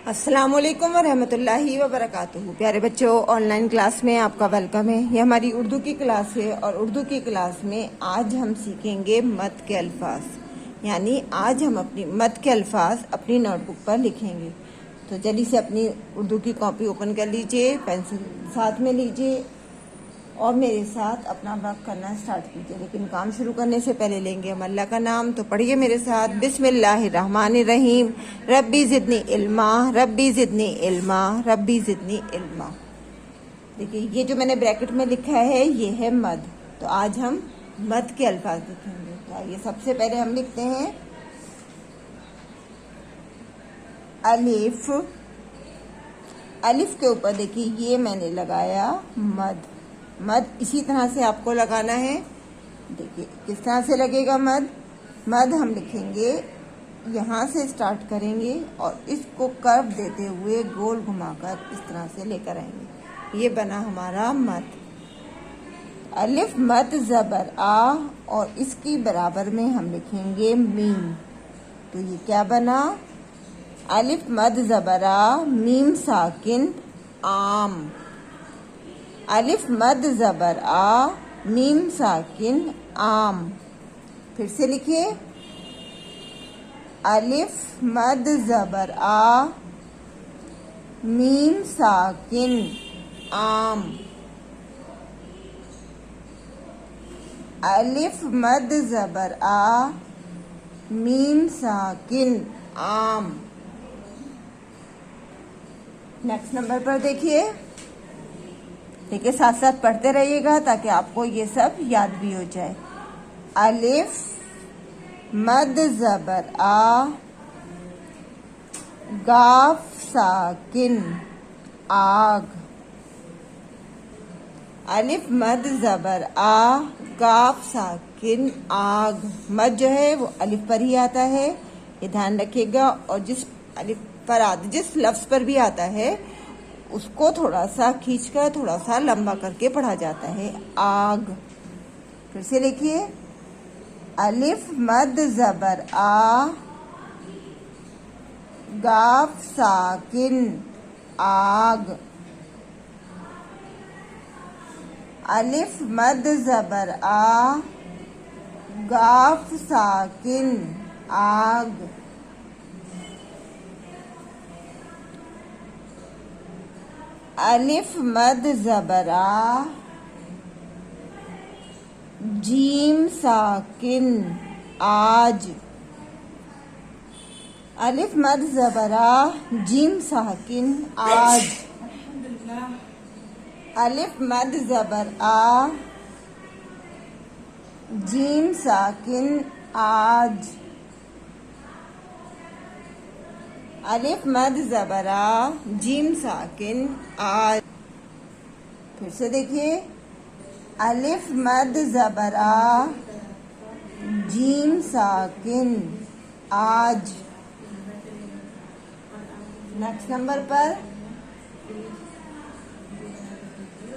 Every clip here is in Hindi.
अस्सलाम वालेकुम वरहमतुल्लाहि वबरकातुहू। प्यारे बच्चों, ऑनलाइन क्लास में आपका वेलकम है। ये हमारी उर्दू की क्लास है और उर्दू की क्लास में आज हम सीखेंगे मद के अल्फाज। यानी आज हम अपनी मद के अल्फाज अपनी नोटबुक पर लिखेंगे। तो जल्दी से अपनी उर्दू की कॉपी ओपन कर लीजिए, पेंसिल साथ में लीजिए और मेरे साथ अपना वर्क करना स्टार्ट कीजिए। लेकिन काम शुरू करने से पहले लेंगे हम अल्लाह का नाम। तो पढ़िए मेरे साथ, बिस्मिल्लाहिर्रहमानिर्रहीम। रब्बी ज़िदनी इल्मा, रब्बी ज़िदनी इल्मा, रब्बी ज़िदनी इल्मा। देखिए, ये जो मैंने ब्रैकेट में लिखा है ये है मद। तो आज हम मद के अल्फाज लिखेंगे। तो आइए, सबसे पहले हम लिखते हैं अलिफ। अलिफ के ऊपर देखिए ये मैंने लगाया मद। मद इसी तरह से आपको लगाना है। देखिए किस तरह से लगेगा मद। मद हम लिखेंगे, यहाँ से स्टार्ट करेंगे और इसको कर्व देते हुए गोल घुमाकर इस तरह से लेकर आएंगे। ये बना हमारा मद। अलिफ मद ज़बर आ और इसकी बराबर में हम लिखेंगे मीम। तो ये क्या बना? अलिफ मद ज़बर आ, मीम साकिन आम। अलिफ मद ज़बर आ, मीम साकिन आम। फिर से लिखिए, अलिफ मद ज़बर आ, मीम साकिन आम। अलिफ मद ज़बर आ, मीम साकिन आम। नेक्स्ट नंबर पर देखिए, साथ साथ पढ़ते रहिएगा ताकि आपको ये सब याद भी हो जाए। अलिफ मद ज़बर आ, गाफ साकिन आग। अलिफ मद ज़बर आ, गाफ साकिन आग। मद जो है वो अलिफ पर ही आता है, ये ध्यान रखिएगा। और जिस अलिफ पर जिस लफ्ज पर भी आता है उसको थोड़ा सा खींचकर थोड़ा सा लंबा करके पढ़ा जाता है, आग। फिर से लिखिए, अलिफ मद ज़बर आ, गाफ साकिन आग। अलिफ मद ज़बर आ, गाफ साकिन आग। अलिफ मद ज़बर आ, जीम साकिन आज। अलिफ मद ज़बर आ, जीम साकिन आज। अलिफ मद ज़बर आ, जीम साकिन आज। अलिफ मद ज़बर आ, जीम साकिन आज। फिर से देखिए, अलिफ मद ज़बर आ, जीम साकिन आज। नेक्स्ट नंबर पर,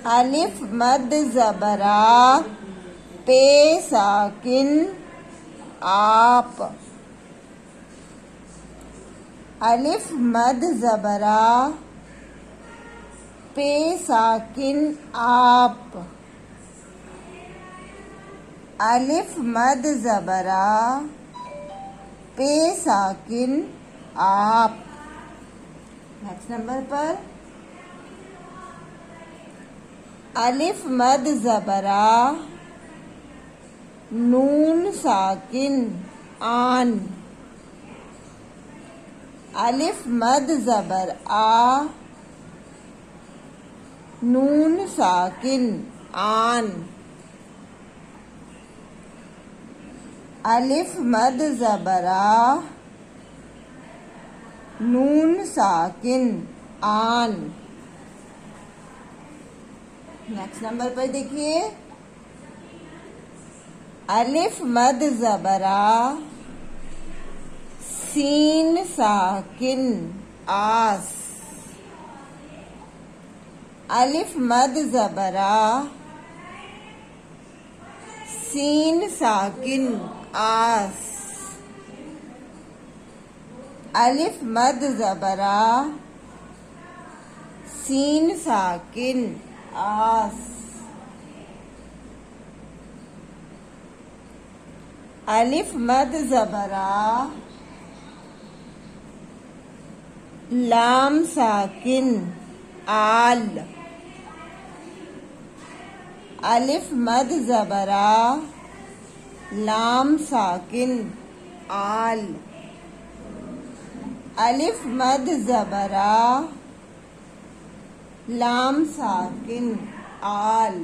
अलिफ मद ज़बर आ, पे साकिन आप। अलिफ मद ज़बर आ, पे साकिन आप। अलिफ मद ज़बर आ, पे साकिन आप। नेक्स्ट नंबर पर, अलिफ मद ज़बर आ, नून साकिन आन। अलिफ मद ज़बर आ, नून साकिन आन। अलिफ मद ज़बर आ, नून साकिन आन। नेक्स्ट नंबर पर देखिए, अलिफ मद ज़बर आ, सीन साकिन आस। अलिफ मद ज़बर आ, सीन साकिन आस। अलिफ मद ज़बरा सीन साकिन आस। अलिफ मद ज़बरा लाम साकिन आल। अलिफ मद ज़बरा लाम साकिन आल। अलिफ मद ज़बरा लाम साकिन आल।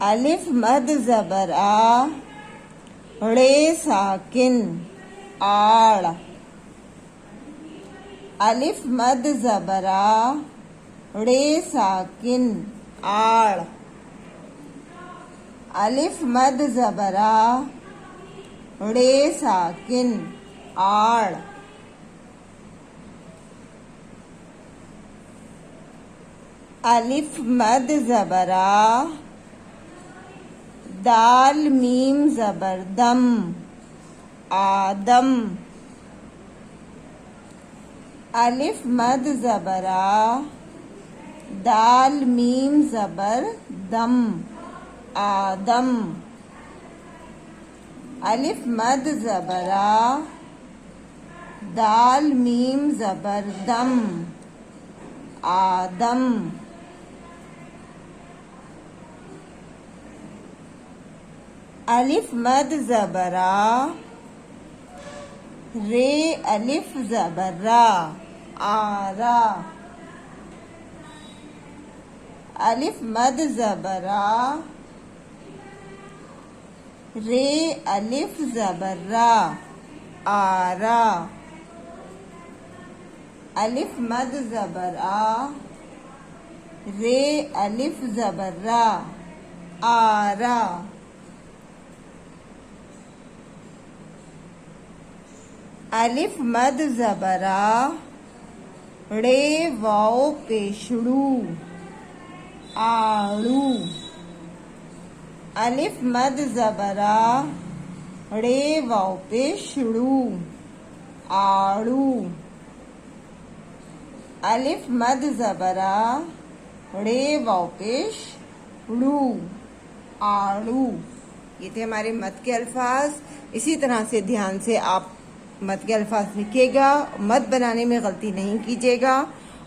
अलिफ मद ज़बरा रे साकिन आड़। अलिफ मद ज़बरा रे साकिन आड़। अलिफ मद ज़बरा रे साकिन आड़। अलिफ मद ज़बरा दाल मीम ज़बर दम आदम। अलिफ मद ज़बरा दाल मीम ज़बर दम आदम। अलिफ मद ज़बरा दाल मीम ज़बर दम आदम। अलिफ मद ज़बरा रे अलिफ ज़बरा आरा। अलिफ मद ज़बरा रे अलिफ ज़बरा आरा। अलिफ मद ज़बरा रे अलिफ ज़बरा आरा। अलिफ मद ज़बरा रे वाओ पेशड़ू आड़ू। अलिफ मद ज़बरा रे वाओ पेशड़ू आड़ू। अलिफ मद ज़बरा रे वाओ पेशड़ू आड़ू। ये थे हमारे मद के अल्फाज। इसी तरह से ध्यान से आप मद के अल्फाज लिखिएगा। मद बनाने में गलती नहीं कीजिएगा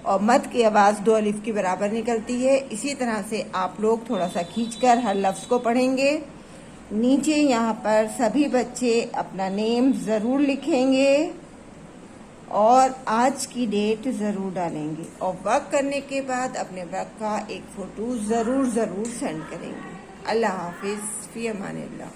और मद की आवाज़ 2 अलिफ के बराबर निकलती है। इसी तरह से आप लोग थोड़ा सा खींचकर हर लफ्ज़ को पढ़ेंगे। नीचे यहाँ पर सभी बच्चे अपना नेम ज़रूर लिखेंगे और आज की डेट ज़रूर डालेंगे और वर्क करने के बाद अपने वर्क का एक फ़ोटो ज़रूर सेंड करेंगे। अल्लाह हाफिज़, फ़ी अमानिल्लाह।